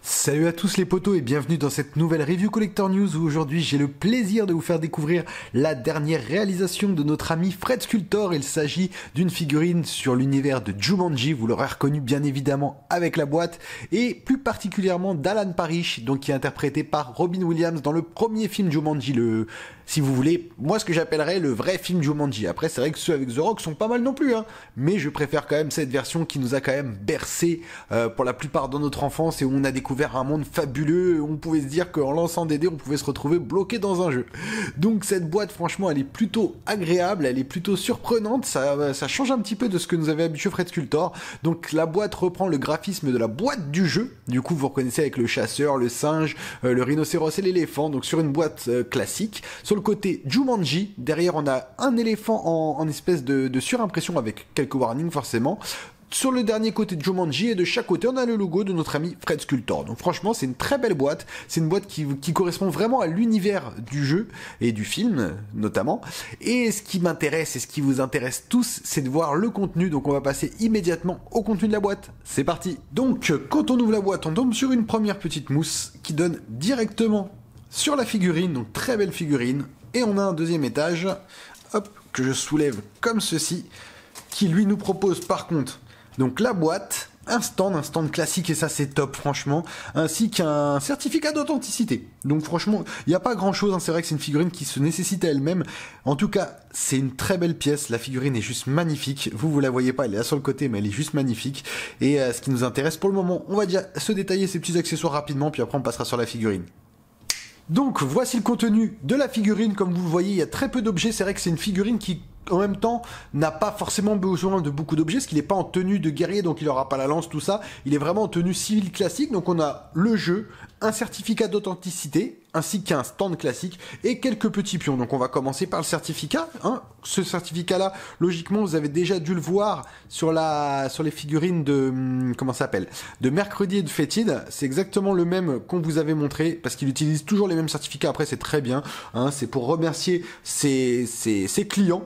Salut à tous les potos et bienvenue dans cette nouvelle review Collector News où aujourd'hui j'ai le plaisir de vous faire découvrir la dernière réalisation de notre ami Fred Scultor. Il s'agit d'une figurine sur l'univers de Jumanji, vous l'aurez reconnu bien évidemment avec la boîte, et plus particulièrement d'Alan Parrish, donc qui est interprété par Robin Williams dans le premier film Jumanji, si vous voulez, moi ce que j'appellerais le vrai film Jumanji. Après c'est vrai que ceux avec The Rock sont pas mal non plus, mais je préfère quand même cette version qui nous a quand même bercé pour la plupart dans notre enfance et où on a découvert un monde fabuleux, où on pouvait se dire qu'en lançant des dés on pouvait se retrouver bloqué dans un jeu. Donc cette boîte franchement elle est plutôt agréable, elle est plutôt surprenante, ça change un petit peu de ce que nous avait habitué Fred Scultor. Donc la boîte reprend le graphisme de la boîte du jeu, du coup vous reconnaissez avec le chasseur, le singe, le rhinocéros et l'éléphant, donc sur une boîte classique. Sur le côté Jumanji, derrière on a un éléphant en espèce de surimpression avec quelques warnings forcément. Sur le dernier côté de Jumanji et de chaque côté on a le logo de notre ami Fred Scultor. Donc franchement c'est une très belle boîte, c'est une boîte qui correspond vraiment à l'univers du jeu et du film notamment. Et ce qui m'intéresse et ce qui vous intéresse tous, c'est de voir le contenu. Donc on va passer immédiatement au contenu de la boîte. C'est parti. Donc quand on ouvre la boîte, on tombe sur une première petite mousse qui donne directement sur la figurine, donc très belle figurine. Et on a un deuxième étage, hop, que je soulève comme ceci, qui lui nous propose par contre donc la boîte, un stand classique et ça c'est top franchement, ainsi qu'un certificat d'authenticité. Donc franchement, il n'y a pas grand chose, c'est vrai que c'est une figurine qui se nécessite à elle-même. En tout cas, c'est une très belle pièce, la figurine est juste magnifique. Vous la voyez pas, elle est là sur le côté, mais elle est juste magnifique. Et ce qui nous intéresse pour le moment, on va déjà se détailler ces petits accessoires rapidement, puis après on passera sur la figurine. Donc voici le contenu de la figurine. Comme vous le voyez, il y a très peu d'objets. C'est vrai que c'est une figurine qui en même temps n'a pas forcément besoin de beaucoup d'objets, parce qu'il n'est pas en tenue de guerrier, donc il n'aura pas la lance, tout ça. Il est vraiment en tenue civile classique. Donc on a le jeu, un certificat d'authenticité, ainsi qu'un stand classique et quelques petits pions. Donc on va commencer par le certificat. Ce certificat-là, logiquement, vous avez déjà dû le voir sur les figurines de comment ça s'appelle, de mercredi et de fétide. C'est exactement le même qu'on vous avait montré, parce qu'il utilise toujours les mêmes certificats. Après, c'est très bien. C'est pour remercier ses clients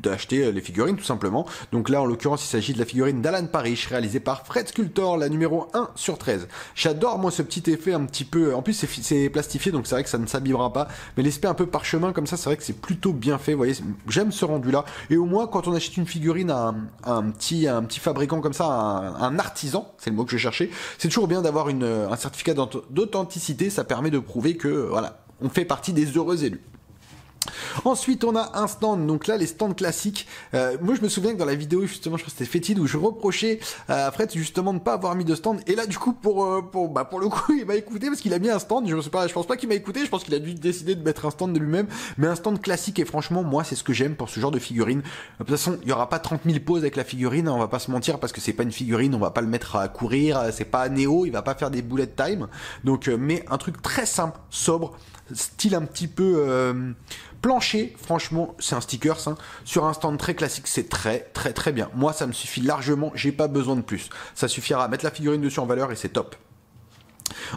d'acheter les figurines, tout simplement. Donc là, en l'occurrence, il s'agit de la figurine d'Alan Parrish, réalisée par Fred Scultor, la numéro 1 sur 13. J'adore, moi, ce petit effet un petit peu... En plus, c'est plastifié, donc c'est vrai que ça ne s'abîmera pas. Mais l'aspect un peu parchemin, comme ça, c'est vrai que c'est plutôt bien fait. Vous voyez, j'aime ce rendu-là. Et au moins, quand on achète une figurine à un petit fabricant comme ça, un artisan, c'est le mot que je cherchais, c'est toujours bien d'avoir un certificat d'authenticité. Ça permet de prouver que, voilà, on fait partie des heureux élus. Ensuite on a un stand, donc là les stands classiques, moi je me souviens que dans la vidéo justement je crois que c'était Fétide où je reprochais à Fred justement de ne pas avoir mis de stand, et là du coup pour le coup il m'a écouté parce qu'il a mis un stand. Je pense pas qu'il m'a écouté, je pense qu'il a dû décider de mettre un stand de lui-même, mais un stand classique. Et franchement moi c'est ce que j'aime pour ce genre de figurine. De toute façon il y aura pas 30 000 poses avec la figurine, on va pas se mentir, parce que c'est pas une figurine, on va pas le mettre à courir, c'est pas Néo, il va pas faire des bullet time, donc mais un truc très simple, sobre, style un petit peu plancher. Franchement c'est un sticker sur un stand très classique, c'est très bien. Moi ça me suffit largement, j'ai pas besoin de plus, ça suffira à mettre la figurine dessus en valeur et c'est top.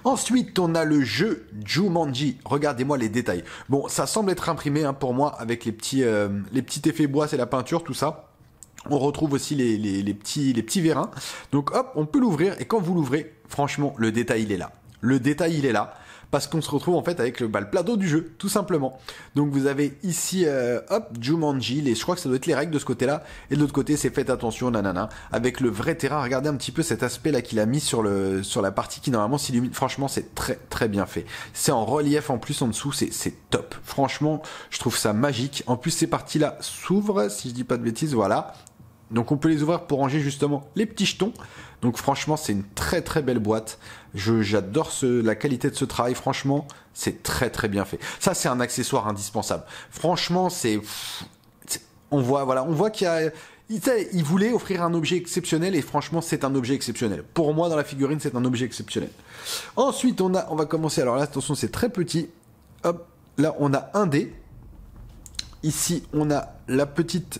Ensuite on a le jeu Jumanji, regardez-moi les détails. Bon, ça semble être imprimé pour moi, avec les petits effets bois, c'est la peinture, tout ça. On retrouve aussi les petits vérins. Donc hop, on peut l'ouvrir, et quand vous l'ouvrez, franchement le détail il est là. Le détail il est là, parce qu'on se retrouve en fait avec le plateau du jeu, tout simplement. Donc vous avez ici, hop, Jumanji, je crois que ça doit être les règles de ce côté-là, et de l'autre côté c'est faites attention, nanana, avec le vrai terrain. Regardez un petit peu cet aspect-là qu'il a mis sur la partie qui normalement s'illumine. Franchement c'est très bien fait. C'est en relief en plus en dessous, c'est top. Franchement, je trouve ça magique. En plus ces parties-là s'ouvrent, si je dis pas de bêtises, voilà. Donc on peut les ouvrir pour ranger justement les petits jetons. Donc franchement c'est une très belle boîte. J'adore la qualité de ce travail, franchement c'est très bien fait. Ça c'est un accessoire indispensable. Franchement on voit il voulait offrir un objet exceptionnel, et franchement c'est un objet exceptionnel. Pour moi dans la figurine c'est un objet exceptionnel. Ensuite on va commencer, alors là attention c'est très petit. Hop, là on a un dé. Ici on a la petite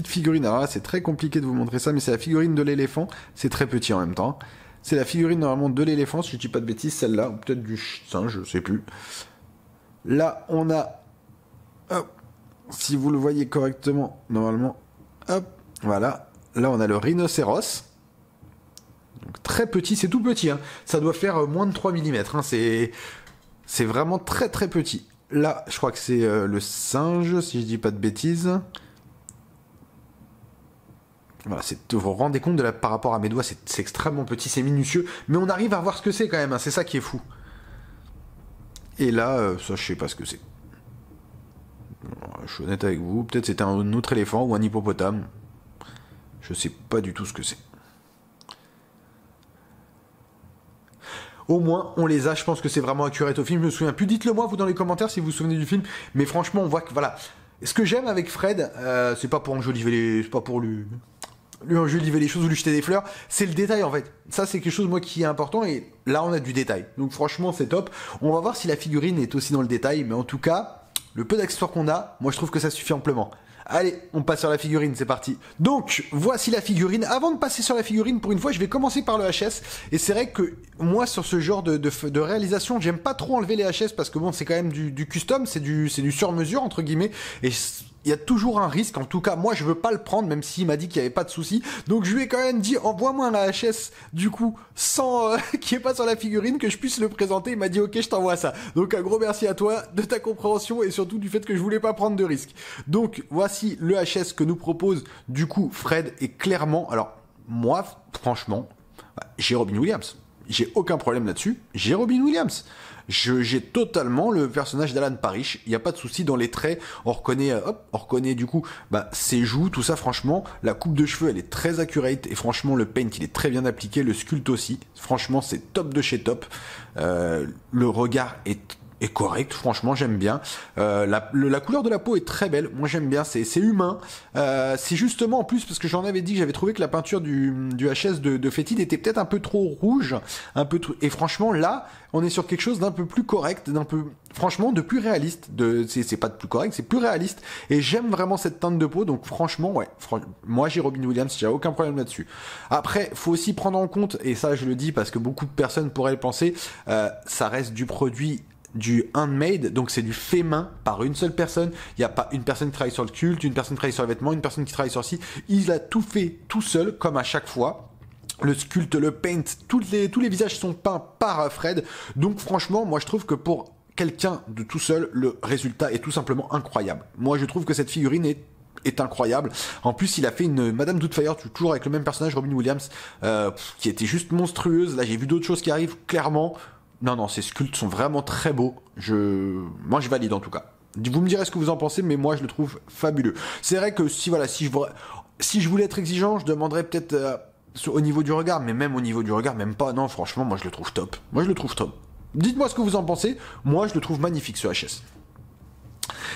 figurine. Alors là c'est très compliqué de vous montrer ça, mais c'est la figurine de l'éléphant. C'est très petit en même temps. C'est la figurine normalement de l'éléphant, si je dis pas de bêtises, celle-là, ou peut-être du singe, je sais plus. Là on a, hop, si vous le voyez correctement, normalement, hop, voilà. Là on a le rhinocéros. Donc, très petit, c'est tout petit, hein. Ça doit faire moins de 3 mm, hein. C'est vraiment très très petit. Là, je crois que c'est le singe, si je dis pas de bêtises. Voilà, vous vous rendez compte par rapport à mes doigts, c'est extrêmement petit, c'est minutieux, mais on arrive à voir ce que c'est quand même, hein, c'est ça qui est fou. Et là, ça je sais pas ce que c'est. Je suis honnête avec vous, peut-être c'était un autre éléphant ou un hippopotame. Je sais pas du tout ce que c'est. Au moins, on les a, je pense que c'est vraiment accurate au film, je me souviens plus. Dites-le moi, vous, dans les commentaires, si vous vous souvenez du film. Mais franchement, on voit que, voilà. Ce que j'aime avec Fred, c'est pas pour enjoliver les... C'est pas pour lui enjoliver les choses ou lui jeter des fleurs, c'est le détail en fait. Ça c'est quelque chose moi qui est important et là on a du détail. Donc franchement c'est top. On va voir si la figurine est aussi dans le détail, mais en tout cas, le peu d'accessoires qu'on a, moi je trouve que ça suffit amplement. Allez, on passe sur la figurine, c'est parti. Donc, voici la figurine. Avant de passer sur la figurine, pour une fois, je vais commencer par le HS. Et c'est vrai que moi, sur ce genre de réalisation, j'aime pas trop enlever les HS parce que bon, c'est quand même du custom, c'est du sur-mesure, entre guillemets. Et il y a toujours un risque, en tout cas moi je veux pas le prendre même s'il m'a dit qu'il y avait pas de souci, donc je lui ai quand même dit envoie-moi un HS du coup sans qui est pas sur la figurine, que je puisse le présenter. Il m'a dit ok, je t'envoie ça, donc un gros merci à toi de ta compréhension et surtout du fait que je voulais pas prendre de risque. Donc voici le HS que nous propose du coup Fred, et clairement, alors moi franchement j'ai Robin Williams, j'ai aucun problème là-dessus, j'ai Robin Williams. J'ai totalement le personnage d'Alan Parrish, il n'y a pas de souci dans les traits, on reconnaît du coup ses joues, tout ça. Franchement, la coupe de cheveux elle est très accurate et franchement le paint il est très bien appliqué, le sculpt aussi, franchement c'est top de chez top. Le regard est correct, franchement j'aime bien. La couleur de la peau est très belle, moi j'aime bien, c'est humain. C'est justement en plus parce que j'en avais dit que j'avais trouvé que la peinture du HS de Fétide était peut-être un peu trop rouge, et franchement là on est sur quelque chose d'un peu plus correct, franchement de plus réaliste. C'est pas de plus correct, c'est plus réaliste. Et j'aime vraiment cette teinte de peau, donc franchement ouais, moi j'ai Robin Williams, j'ai aucun problème là-dessus. Après, faut aussi prendre en compte, et ça je le dis parce que beaucoup de personnes pourraient le penser, ça reste du produit du handmade, donc c'est du fait main par une seule personne. Il n'y a pas une personne qui travaille sur le culte, une personne qui travaille sur les vêtements, une personne qui travaille sur ci. Il a tout fait tout seul, comme à chaque fois. Le sculpte, le paint, tous les visages sont peints par Fred. Donc franchement, moi je trouve que pour quelqu'un de tout seul, le résultat est tout simplement incroyable. Moi je trouve que cette figurine est incroyable. En plus, il a fait une Madame Doubtfire, toujours avec le même personnage, Robin Williams, qui était juste monstrueuse. Là, j'ai vu d'autres choses qui arrivent, clairement. Non, ces sculptes sont vraiment très beaux. Moi, je valide en tout cas. Vous me direz ce que vous en pensez, mais moi, je le trouve fabuleux. C'est vrai que si je voulais être exigeant, je demanderais peut-être au niveau du regard, mais même au niveau du regard, même pas. Non, franchement, moi, je le trouve top. Dites-moi ce que vous en pensez. Moi, je le trouve magnifique, ce HS.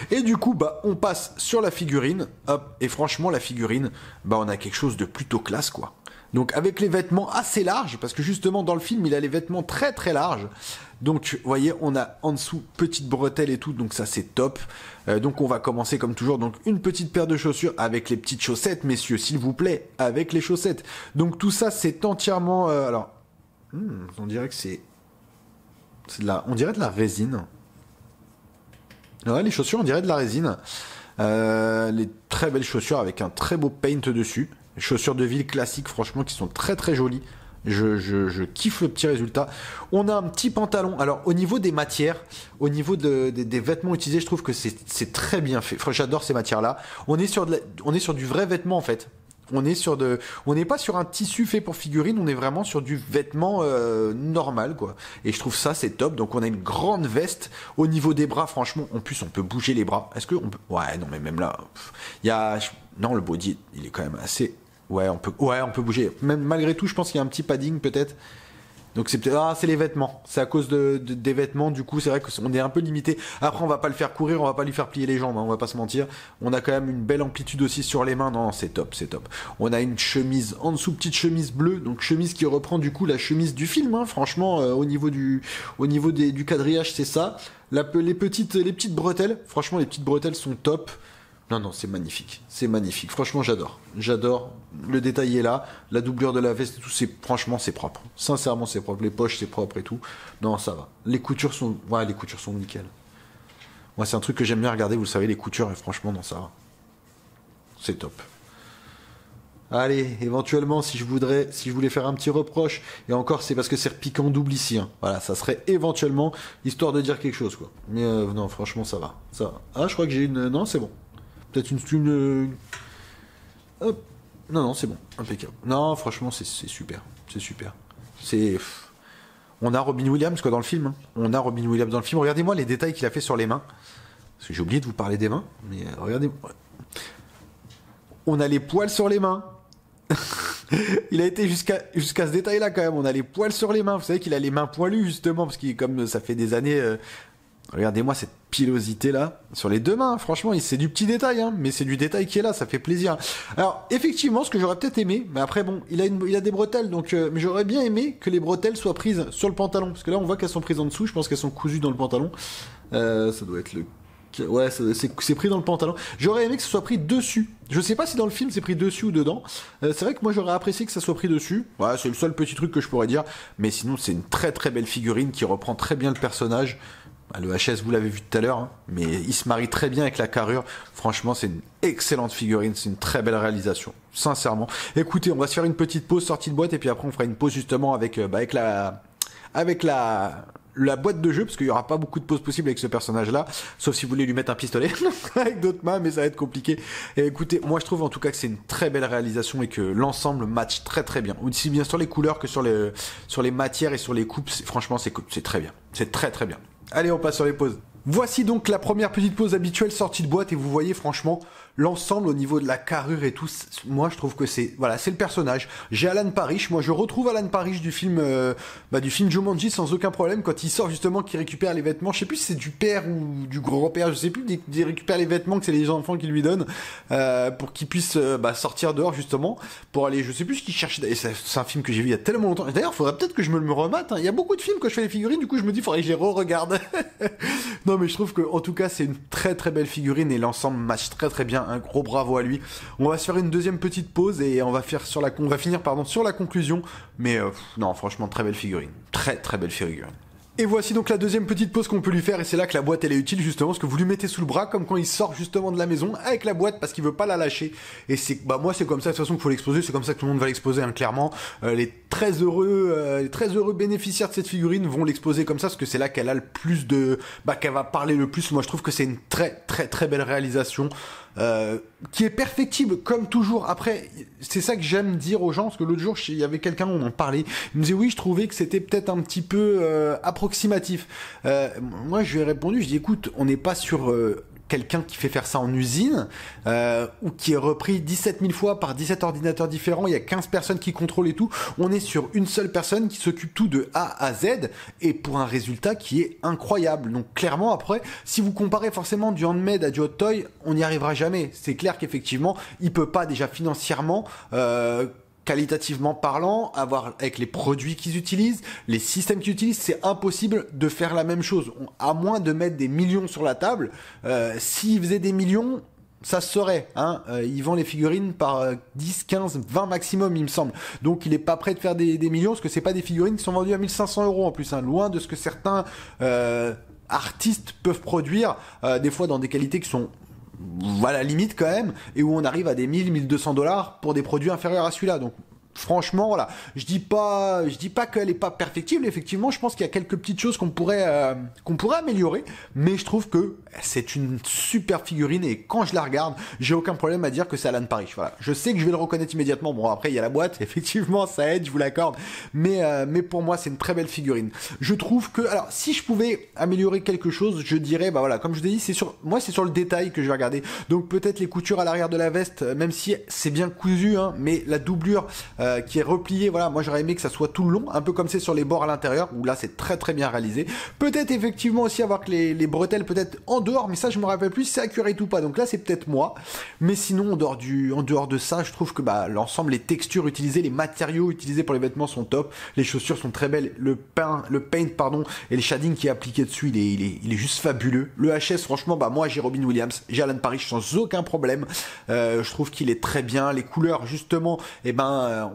Et du coup, on passe sur la figurine. Hop, et franchement, la figurine, on a quelque chose de plutôt classe, quoi. Donc avec les vêtements assez larges, parce que justement dans le film il a les vêtements très très larges. Donc vous voyez, on a en dessous petite bretelle et tout, donc ça c'est top. Donc on va commencer comme toujours, donc une petite paire de chaussures avec les petites chaussettes, messieurs, s'il vous plaît, avec les chaussettes. Donc tout ça c'est entièrement... on dirait que on dirait de la résine. Ouais, les chaussures on dirait de la résine. Les très belles chaussures avec un très beau paint dessus. Chaussures de ville classiques, franchement, qui sont très très jolies. Je kiffe le petit résultat. On a un petit pantalon. Alors, au niveau des matières, au niveau des vêtements utilisés, je trouve que c'est très bien fait. J'adore ces matières-là. On est sur du vrai vêtement, en fait. On n'est pas sur un tissu fait pour figurine, on est vraiment sur du vêtement normal, quoi. Et je trouve ça, c'est top. Donc on a une grande veste. Au niveau des bras, franchement, en plus on peut bouger les bras. Est-ce que on peut... Ouais, non, mais même là, non, le body, il est quand même assez... Ouais, on peut bouger. Même malgré tout, je pense qu'il y a un petit padding peut-être. Donc c'est peut-être... c'est les vêtements. C'est à cause des vêtements, du coup, c'est vrai qu'on est un peu limité. Après, on va pas le faire courir, on va pas lui faire plier les jambes, hein, on va pas se mentir. On a quand même une belle amplitude aussi sur les mains. Non, c'est top, c'est top. On a une chemise en dessous, petite chemise bleue, donc chemise qui reprend du coup la chemise du film, hein. Franchement, au niveau du quadrillage, c'est ça. Les petites bretelles, franchement, les petites bretelles sont top. Non, c'est magnifique. C'est magnifique. Franchement, j'adore. J'adore. Le détail est là. La doublure de la veste et tout, franchement, c'est propre. Sincèrement, c'est propre. Les poches, c'est propre et tout. Non, ça va. Les coutures sont nickel. Moi, c'est un truc que j'aime bien regarder, vous le savez, les coutures, et franchement, non, ça va. C'est top. Allez, éventuellement, si je voulais faire un petit reproche, et encore, c'est parce que c'est repiqué en double ici, hein. Voilà, ça serait éventuellement, histoire de dire quelque chose, quoi. Mais non, franchement, ça va. Ça va. Ah, je crois que j'ai une... Non, c'est bon. Peut-être Hop. Non, non, c'est bon. Impeccable. Non, franchement, c'est super. C'est super. C'est... On a Robin Williams, quoi, dans le film. Hein. On a Robin Williams dans le film. Regardez-moi les détails qu'il a fait sur les mains. Parce que j'ai oublié de vous parler des mains. Mais regardez... On a les poils sur les mains. Il a été jusqu'à ce détail-là quand même. On a les poils sur les mains. Vous savez qu'il a les mains poilues justement parce qu'il comme ça fait des années. Regardez-moi cette pilosité là sur les deux mains. Franchement, c'est du petit détail, hein, mais c'est du détail qui est là. Ça fait plaisir. Alors effectivement, ce que j'aurais peut-être aimé, mais après bon, il a des bretelles, donc mais j'aurais bien aimé que les bretelles soient prises sur le pantalon parce que là on voit qu'elles sont prises en dessous. Je pense qu'elles sont cousues dans le pantalon. Ça doit être le Ouais, c'est pris dans le pantalon. J'aurais aimé que ce soit pris dessus. Je sais pas si dans le film c'est pris dessus ou dedans. C'est vrai que moi j'aurais apprécié que ça soit pris dessus. Ouais, c'est le seul petit truc que je pourrais dire. Mais sinon c'est une très très belle figurine qui reprend très bien le personnage. Le HS vous l'avez vu tout à l'heure, hein, mais il se marie très bien avec la carrure. Franchement c'est une excellente figurine, c'est une très belle réalisation. Sincèrement. Écoutez, on va se faire une petite pause sortie de boîte et puis après on fera une pause justement avec la boîte de jeu, parce qu'il n'y aura pas beaucoup de pauses possibles avec ce personnage-là, sauf si vous voulez lui mettre un pistolet avec d'autres mains, mais ça va être compliqué. Et écoutez, moi je trouve en tout cas que c'est une très belle réalisation et que l'ensemble match très très bien. Aussi bien sur les couleurs que sur les matières et sur les coupes, franchement c'est très bien. C'est très très bien. Allez, on passe sur les pauses. Voici donc la première petite pause habituelle sortie de boîte et vous voyez franchement l'ensemble au niveau de la carrure et tout, moi je trouve que c'est le personnage. J'ai Alan Parrish, moi je retrouve Alan Parrish du film Jumanji sans aucun problème quand il sort justement qu'il récupère les vêtements, je sais plus si c'est du père ou du grand-père, je sais plus, il récupère les vêtements que c'est les enfants qui lui donnent pour qu'il puisse sortir dehors justement pour aller, je sais plus ce qu'il cherche, c'est un film que j'ai vu il y a tellement longtemps, d'ailleurs il faudrait peut-être que je me le remate, hein. Il y a beaucoup de films que je fais les figurines, du coup je me dis il faudrait que je les re-regarde. Non mais je trouve que en tout cas c'est une très très belle figurine et l'ensemble match très très bien, un gros bravo à lui. On va se faire une deuxième petite pause et on va finir sur la conclusion, mais non franchement très belle figurine, très très belle figurine. Et voici donc la deuxième petite pause qu'on peut lui faire et c'est là que la boîte elle est utile justement parce que vous lui mettez sous le bras comme quand il sort justement de la maison avec la boîte parce qu'il veut pas la lâcher et c'est moi c'est comme ça de toute façon qu'il faut l'exposer, c'est comme ça que tout le monde va l'exposer hein, clairement. Les très heureux bénéficiaires de cette figurine vont l'exposer comme ça parce que c'est là qu'elle a le plus de qu'elle va parler le plus. Moi je trouve que c'est une très très très belle réalisation. Qui est perfectible comme toujours. Après, c'est ça que j'aime dire aux gens, parce que l'autre jour, il y avait quelqu'un, on en parlait, il me disait oui, je trouvais que c'était peut-être un petit peu approximatif. Moi, je lui ai répondu, je dis écoute, on n'est pas sur quelqu'un qui fait faire ça en usine, ou qui est repris 17 000 fois par 17 ordinateurs différents, il y a 15 personnes qui contrôlent et tout, on est sur une seule personne qui s'occupe tout de A à Z, et pour un résultat qui est incroyable. Donc clairement, après, si vous comparez forcément du handmade à du hot toy, on n'y arrivera jamais. C'est clair qu'effectivement, il peut pas déjà financièrement... qualitativement parlant, avec les produits qu'ils utilisent, les systèmes qu'ils utilisent, c'est impossible de faire la même chose. À moins de mettre des millions sur la table, s'ils faisaient des millions, ça se saurait, hein. Ils vendent les figurines par 10, 15, 20 maximum, il me semble. Donc il est pas prêt de faire des millions, parce que c'est pas des figurines qui sont vendues à 1500 € en plus, hein, loin de ce que certains artistes peuvent produire, des fois dans des qualités qui sont voilà, limite quand même, et où on arrive à des 1000-1200 $ pour des produits inférieurs à celui-là. Donc franchement, voilà, je dis pas qu'elle est pas perfectible. Effectivement, je pense qu'il y a quelques petites choses qu'on pourrait améliorer, mais je trouve que c'est une super figurine et quand je la regarde, j'ai aucun problème à dire que c'est Alan Parrish. Voilà, je sais que je vais le reconnaître immédiatement. Bon, après il y a la boîte, effectivement, ça aide, je vous l'accorde, mais pour moi c'est une très belle figurine. Je trouve que, alors, si je pouvais améliorer quelque chose, je dirais, voilà, comme je vous ai dit, c'est sur le détail que je vais regarder. Donc peut-être les coutures à l'arrière de la veste, même si c'est bien cousu, hein, mais la doublure qui est repliée, voilà, moi j'aurais aimé que ça soit tout le long, un peu comme c'est sur les bords à l'intérieur, où là c'est très très bien réalisé. Peut-être effectivement aussi avoir que les bretelles peut-être en dehors, mais ça je me rappelle plus si c'est accurate ou pas, donc là c'est peut-être moi. Mais sinon en dehors de ça, je trouve que l'ensemble, les textures utilisées, les matériaux utilisés pour les vêtements sont top, les chaussures sont très belles, le paint et le shading qui est appliqué dessus, il est juste fabuleux. Le HS, franchement, moi j'ai Robin Williams, j'ai Alan Parrish sans aucun problème. Je trouve qu'il est très bien, les couleurs justement,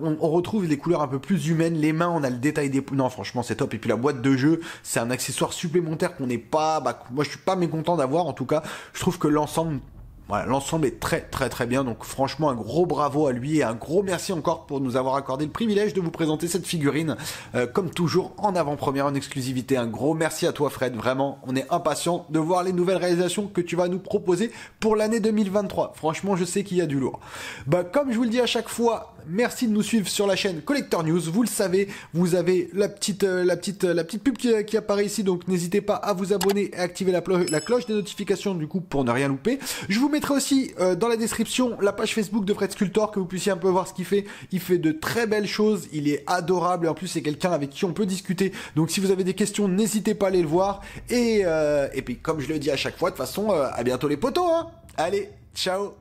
on retrouve des couleurs un peu plus humaines, les mains, on a le détail des... Non, franchement, c'est top. Et puis la boîte de jeu, c'est un accessoire supplémentaire qu'on n'est pas... moi, je suis pas mécontent d'avoir, en tout cas. Je trouve que l'ensemble... Voilà, l'ensemble est très très très bien, donc franchement un gros bravo à lui et un gros merci encore pour nous avoir accordé le privilège de vous présenter cette figurine, comme toujours en avant-première, en exclusivité. Un gros merci à toi Fred, vraiment, on est impatient de voir les nouvelles réalisations que tu vas nous proposer pour l'année 2023. Franchement, je sais qu'il y a du lourd. Bah, comme je vous le dis à chaque fois, merci de nous suivre sur la chaîne Collector News. Vous le savez, vous avez la petite pub qui apparaît ici, donc n'hésitez pas à vous abonner et activer la cloche des notifications du coup pour ne rien louper. Je vous mettrai aussi dans la description la page Facebook de Fred Sculptor, que vous puissiez un peu voir ce qu'il fait. Il fait de très belles choses, il est adorable et en plus c'est quelqu'un avec qui on peut discuter. Donc si vous avez des questions, n'hésitez pas à aller le voir. Et puis comme je le dis à chaque fois, de toute façon, à bientôt les potos, hein. Allez, ciao.